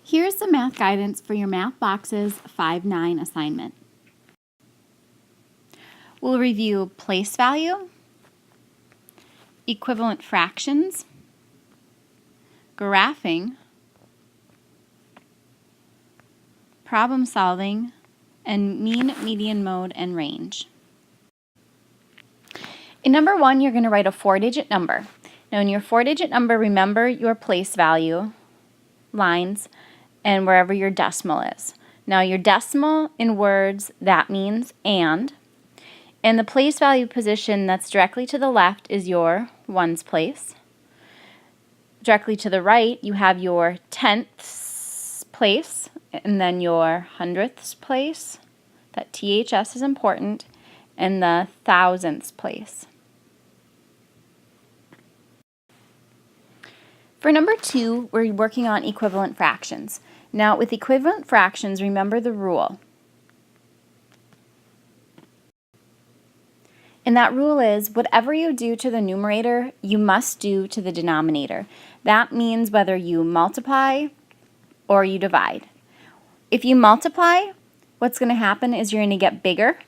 Here's the math guidance for your Math Boxes 5-9 assignment. We'll review place value, equivalent fractions, graphing, problem solving, and mean, median, mode, and range. In number 1, you're going to write a 4-digit number. Now in your 4-digit number, remember your place value lines and wherever your decimal is. Now your decimal in words, that means and the place value position that's directly to the left is your ones place. Directly to the right, you have your tenths place and then your hundredths place. That THS is important, and the thousandths place. For number 2, we're working on equivalent fractions. Now with equivalent fractions, remember the rule. And that rule is whatever you do to the numerator, you must do to the denominator. That means whether you multiply or you divide. If you multiply, what's going to happen is you're going to get bigger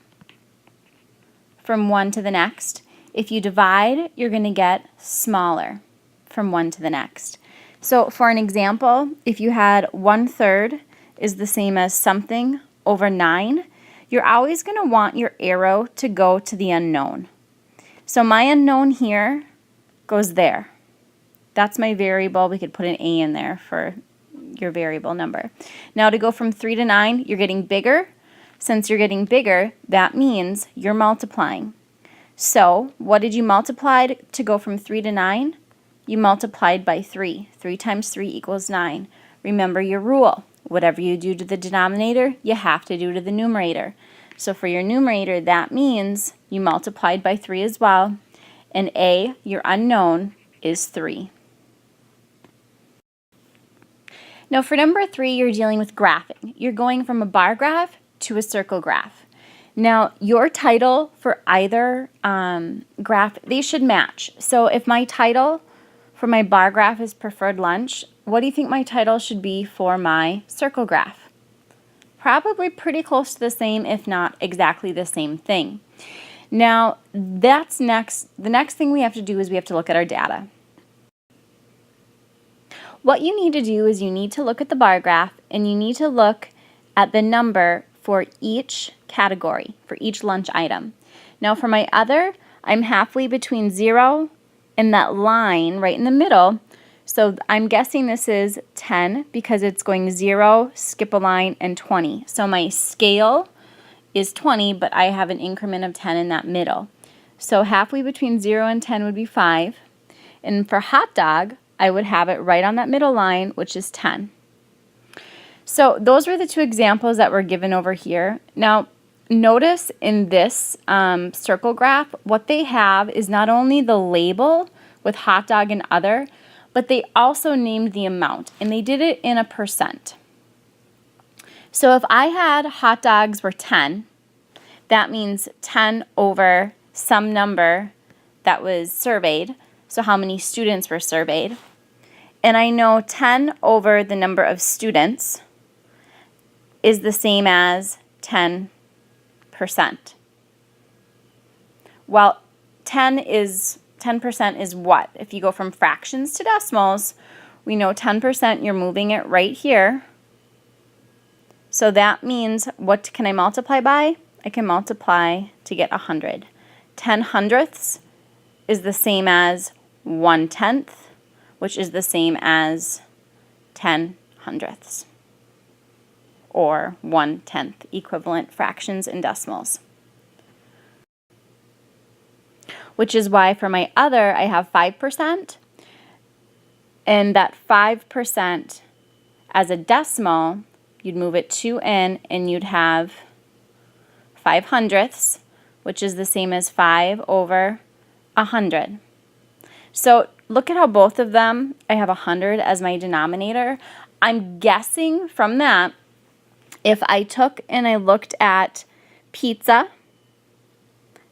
from one to the next. If you divide, you're going to get smaller from one to the next. So for an example, if you had 1/3 is the same as something over 9, you're always going to want your arrow to go to the unknown. So my unknown here goes there. That's my variable. We could put an A in there for your variable number. Now to go from 3 to 9, you're getting bigger. Since you're getting bigger, that means you're multiplying. So what did you multiply to go from 3 to 9? You multiplied by 3. 3 times 3 equals 9. Remember your rule. Whatever you do to the denominator, you have to do to the numerator. So for your numerator, that means you multiplied by 3 as well. And A, your unknown, is 3. Now for number 3, you're dealing with graphing. You're going from a bar graph to a circle graph. Now your title for either graph, they should match. So if my title for my bar graph is preferred lunch, what do you think my title should be for my circle graph? Probably pretty close to the same, if not exactly the same thing. Now that's next. The next thing we have to do is we have to look at our data. What you need to do is you need to look at the bar graph and you need to look at the number for each category, for each lunch item. Now for my other, I'm halfway between 0 and that line right in the middle. So I'm guessing this is 10 because it's going 0, skip a line, and 20. So my scale is 20, but I have an increment of 10 in that middle. So halfway between 0 and 10 would be 5. And for hot dog, I would have it right on that middle line, which is 10. So those were the 2 examples that were given over here. Now notice in this circle graph, what they have is not only the label with hot dog and other, but they also named the amount, and they did it in a percent. So if I had hot dogs were 10, that means 10 over some number that was surveyed, so how many students were surveyed. And I know 10 over the number of students is the same as 10%. Well, 10% is what? If you go from fractions to decimals, we know 10%, you're moving it right here. So that means, what can I multiply by? I can multiply to get 100. 10 hundredths is the same as 1/10, which is the same as 10 hundredths, or 1/10, equivalent fractions and decimals. Which is why for my other, I have 5%, and that 5% as a decimal, you'd move it 2 in, and you'd have 5 hundredths, which is the same as 5 over 100. So look at how both of them, I have 100 as my denominator. I'm guessing from that, if I took and I looked at pizza,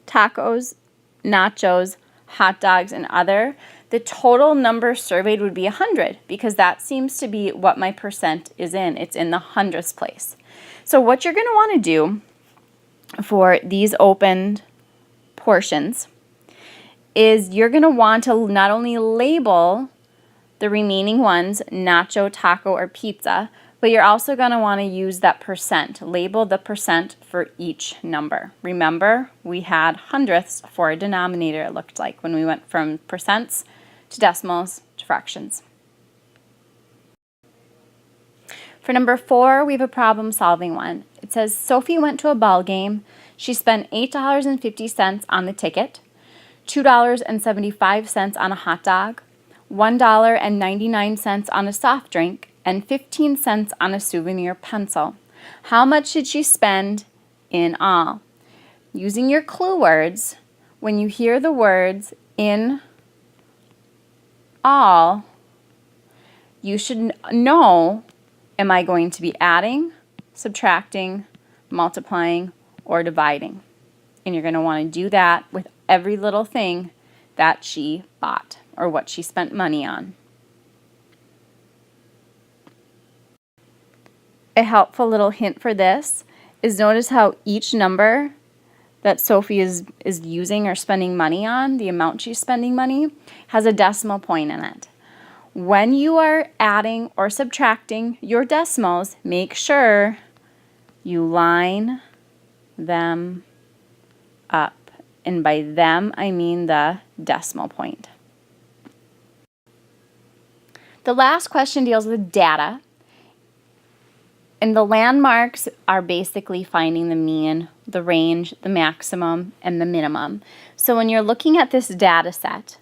tacos, nachos, hot dogs, and other, The total number surveyed would be 100 because that seems to be what my percent is in. It's in the hundredths place. So what you're going to want to do for these opened portions is you're going to want to not only label the remaining ones, nacho, taco, or pizza, but you're also going to want to use that percent. Label the percent for each number. Remember, we had hundredths for a denominator, it looked like, when we went from percents to decimals to fractions. For number 4, we have a problem-solving one. It says, Sophie went to a ball game. She spent $8.50 on the ticket, $2.75 on a hot dog, $1.99 on a soft drink, and 15 cents on a souvenir pencil. How much did she spend in all? Using your clue words, when you hear the words in all, you should know, am I going to be adding, subtracting, multiplying, or dividing? And you're going to want to do that with every little thing that she bought or what she spent money on. A helpful little hint for this is notice how each number that Sophie is using or spending money on, the amount she's spending money, has a decimal point in it. When you are adding or subtracting your decimals, make sure you line them up. And by them, I mean the decimal point. The last question deals with data. And the landmarks are basically finding the mean, the range, the maximum, and the minimum. So when you're looking at this data set,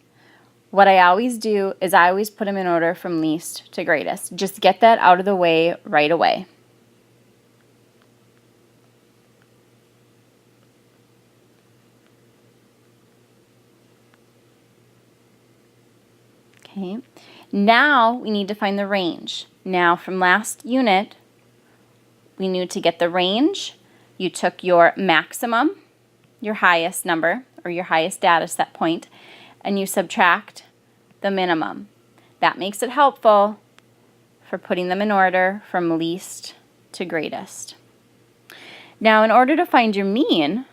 what I always do is I always put them in order from least to greatest. Just get that out of the way right away. Okay. Now we need to find the range. Now from last unit, we need to get the range. You took your maximum, your highest number, or your highest data set point, and you subtract the minimum. That makes it helpful for putting them in order from least to greatest. Now, in order to find your mean,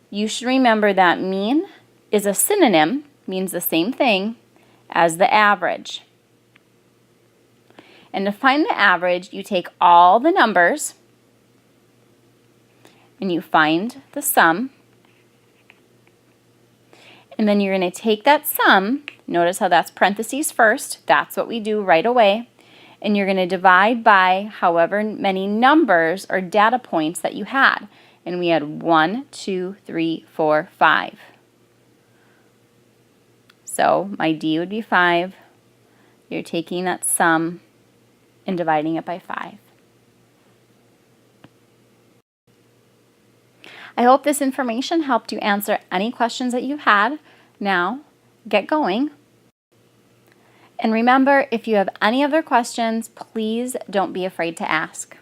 you should remember that mean is a synonym, means the same thing as the average. And to find the average, you take all the numbers and you find the sum. And then you're going to take that sum, notice how that's parentheses first, that's what we do right away, and you're going to divide by however many numbers or data points that you had. And we had 1, 2, 3, 4, 5. So my D would be 5. You're taking that sum and dividing it by 5. I hope this information helped you answer any questions that you had. Now, get going. And remember, if you have any other questions, please don't be afraid to ask.